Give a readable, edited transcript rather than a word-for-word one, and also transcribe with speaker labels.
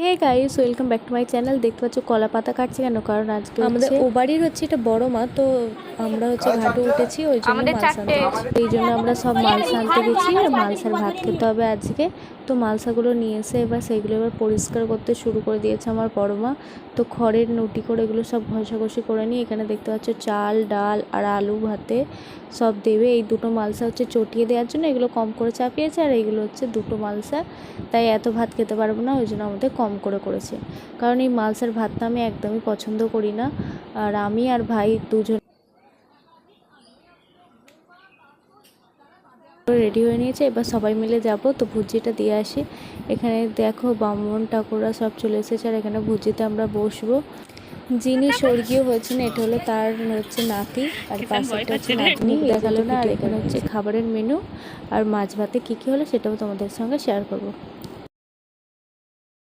Speaker 1: Hey guys, welcome back to my channel. দেখতে পাচ্ছ কলা পাতা কাটছে কেন? কারণ আজকে আমাদের ও বাড়ির হচ্ছে এটা বড় মা, তো আমরা হচ্ছে ঘাটে উঠেছি, ওই জন্য মালসা আনতে গেছি। এই জন্য আমরা সব মালসা আনতে গেছি আর মালসার ভাত খেতে হবে আজকে। তো মালসাগুলো নিয়ে এসে সেইগুলো এবার পরিষ্কার করতে শুরু করে দিয়েছে আমার বড় মা। তো খড়ের নটি করে এগুলো সব ঘষাঘষি করে নিয়ে এখানে দেখতে পাচ্ছ চাল, ডাল আর আলু ভাতে সব দেবে। এই দুটো মালসা হচ্ছে চটিয়ে দেওয়ার জন্য, এগুলো কম করে চাপিয়েছে, আর এইগুলো হচ্ছে দুটো মালসা, তাই এত ভাত খেতে পারবো না, ওই জন্য আমাদের কম করে করেছে। কারণ এই মালসার ভাতটা আমি একদমই পছন্দ করি না। আর আমি আর ভাই দুজন রেডি হয়ে নিয়েছে, এবার সবাই মিলে যাব তো ভুজিটা দিয়ে আসি। এখানে দেখো বামন ঠাকুররা সব চলে এসেছে, আর এখানে ভুজিতে আমরা বসবো। যিনি স্বর্গীয় হয়েছেন এটা হলো তার হচ্ছে নাতি, আর পাশেরটা হচ্ছে নাতনি, দেখা গেল না। আর এখানে হচ্ছে খাবারের মেনু আর মাছ ভাতে কী কী হলো সেটাও তোমাদের সঙ্গে শেয়ার করব।